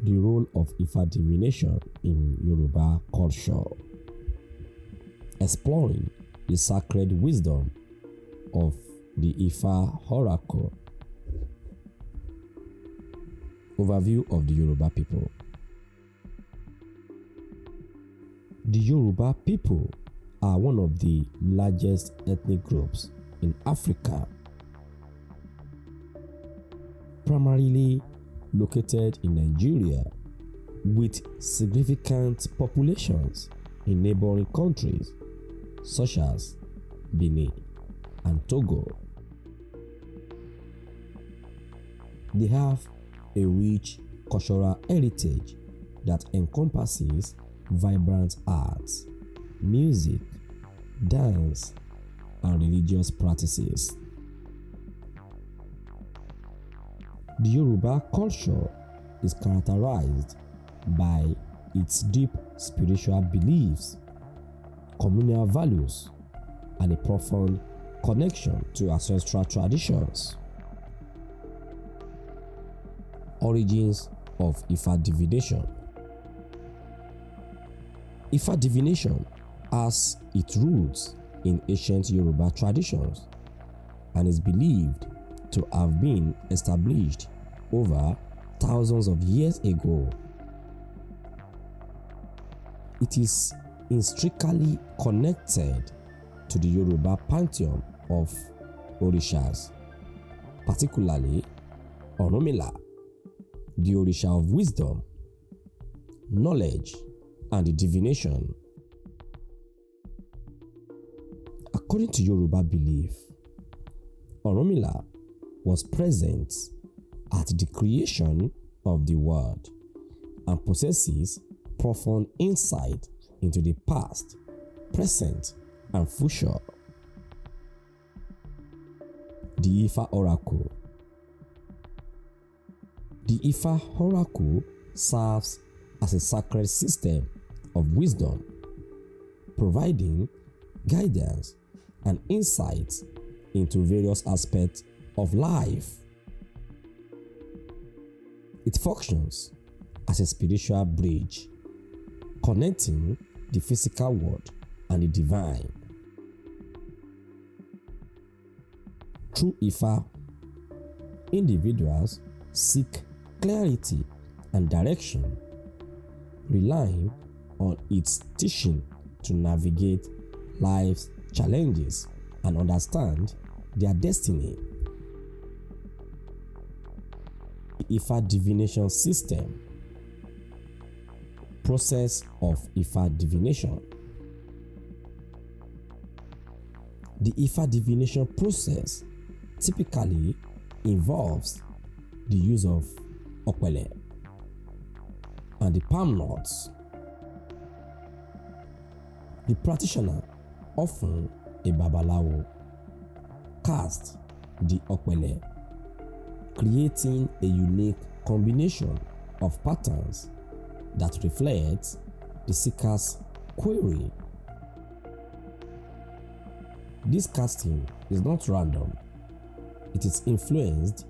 The role of Ifa divination in Yoruba culture. Exploring the sacred wisdom of the Ifa oracle. Overview of the Yoruba people. The Yoruba people are one of the largest ethnic groups in Africa, primarily located in Nigeria, with significant populations in neighboring countries such as Benin and Togo. They have a rich cultural heritage that encompasses vibrant arts, music, dance, and religious practices. The Yoruba culture is characterized by its deep spiritual beliefs, communal values, and a profound connection to ancestral traditions. Origins of Ifa divination. Ifa divination has its roots in ancient Yoruba traditions and is believed to have been established over thousands of years ago. It is intricately connected to the Yoruba pantheon of Orishas, particularly Orunmila, the Orisha of wisdom, knowledge, and the divination. According to Yoruba belief, Orunmila was present at the creation of the world and possesses profound insight into the past, present, and future. The Ifa Oracle. The Ifa Oracle serves as a sacred system of wisdom, providing guidance and insights into various aspects of life. It functions as a spiritual bridge, connecting the physical world and the divine. Through Ifa, individuals seek clarity and direction, relying on its teaching to navigate life's challenges and understand their destiny. The Ifa divination system. Process of Ifa divination. The Ifa divination process typically involves the use of opele and the palm nuts. The practitioner, often a babalawo, casts the opele, creating a unique combination of patterns that reflects the seeker's query. This casting is not random. It is influenced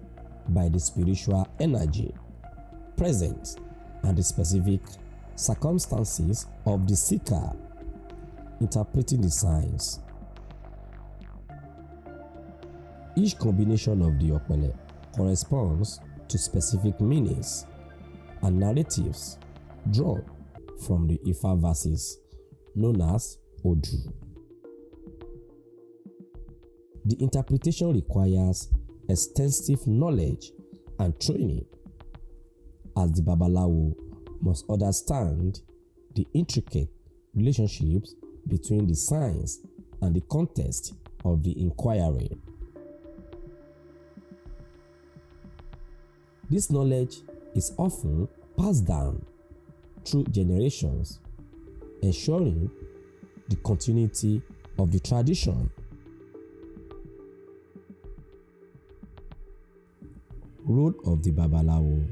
by the spiritual energy present and the specific circumstances of the seeker interpreting the signs. Each combination of the opele corresponds to specific meanings and narratives drawn from the Ifa verses known as Odu. The interpretation requires extensive knowledge and training, as the babalawo must understand the intricate relationships between the signs and the context of the inquiry. This knowledge is often passed down through generations, ensuring the continuity of the tradition. Role of the babalawo.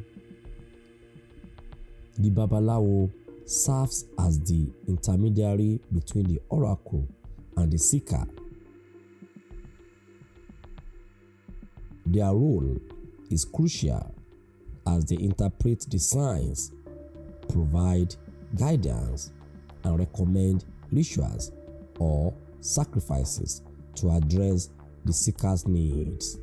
The babalawo serves as the intermediary between the oracle and the seeker. Their role is crucial as they interpret the signs provide guidance and recommend rituals or sacrifices to address the seeker's needs.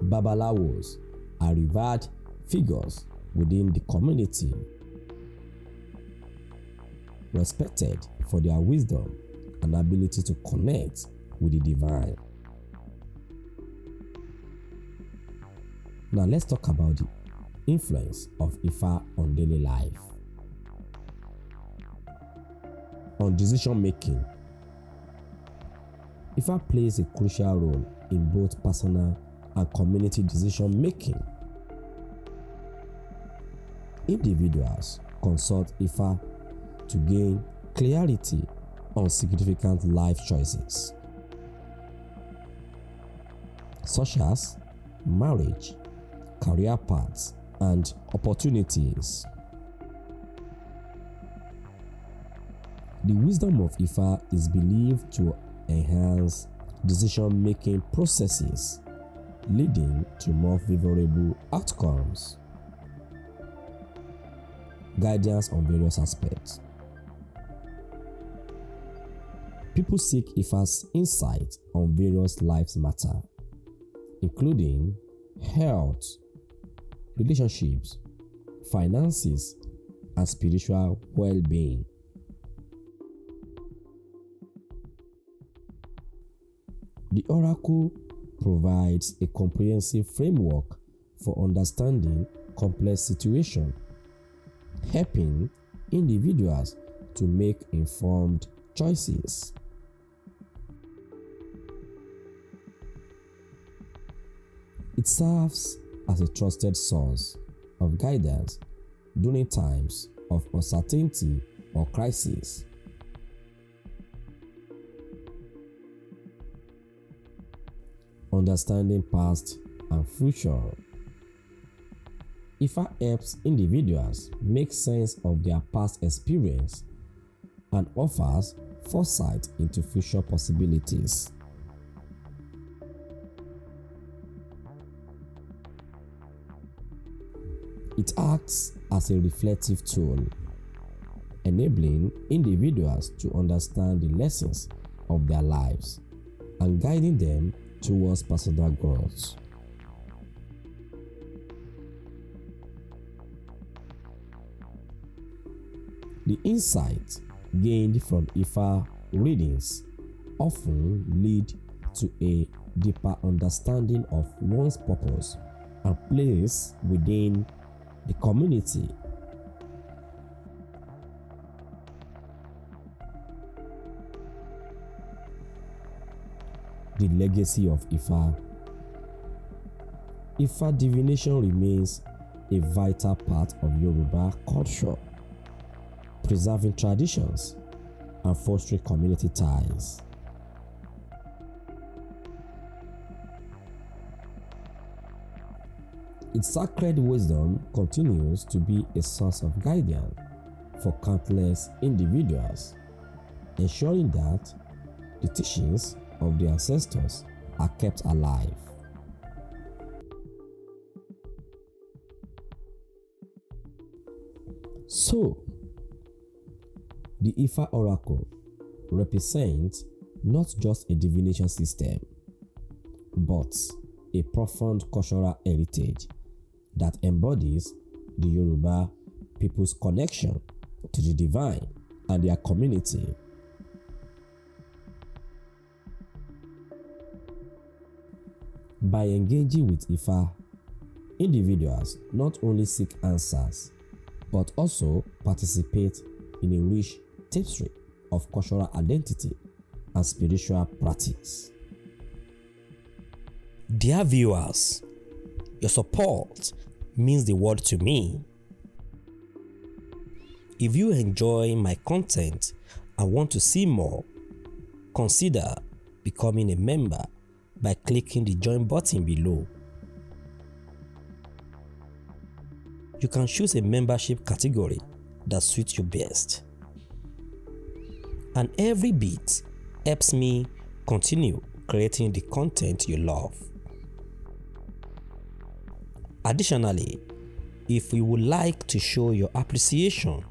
Babalawos are revered figures within the community, respected for their wisdom and ability to connect with the divine. Now let's talk about the influence of Ifa on daily life. On decision making, Ifa plays a crucial role in both personal and community decision making. Individuals consult Ifa to gain clarity on significant life choices, such as marriage, career paths, and opportunities. The wisdom of Ifa is believed to enhance decision-making processes, leading to more favorable outcomes. Guidance on various aspects. People seek Ifa's insight on various lives matter, including health, relationships, finances, and spiritual well-being. The oracle provides a comprehensive framework for understanding complex situations, helping individuals to make informed choices. It serves as a trusted source of guidance during times of uncertainty or crisis. Understanding past and future. Ifa helps individuals make sense of their past experience and offers foresight into future possibilities. It acts as a reflective tool, enabling individuals to understand the lessons of their lives and guiding them towards personal growth. The insight gained from Ifa readings often lead to a deeper understanding of one's purpose and place within the community. The legacy of Ifa. Ifa divination remains a vital part of Yoruba culture, preserving traditions and fostering community ties. Its sacred wisdom continues to be a source of guidance for countless individuals, ensuring that the teachings of the ancestors are kept alive. So, the Ifa oracle represents not just a divination system, but a profound cultural heritage that embodies the Yoruba people's connection to the divine and their community. By engaging with Ifa, individuals not only seek answers, but also participate in a rich tapestry of cultural identity and spiritual practice. Dear viewers, your support means the world to me. If you enjoy my content and want to see more, consider becoming a member by clicking the join button below. You can choose a membership category that suits you best. And every bit helps me continue creating the content you love. Additionally, if you would like to show your appreciation,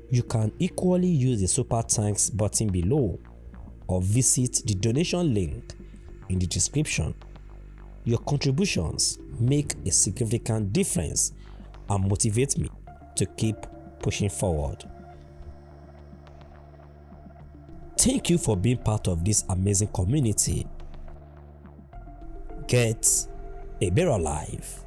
you can equally use the Super Thanks button below or visit the donation link in the description. Your contributions make a significant difference and motivate me to keep pushing forward. Thank you for being part of this amazing community. Get a better life.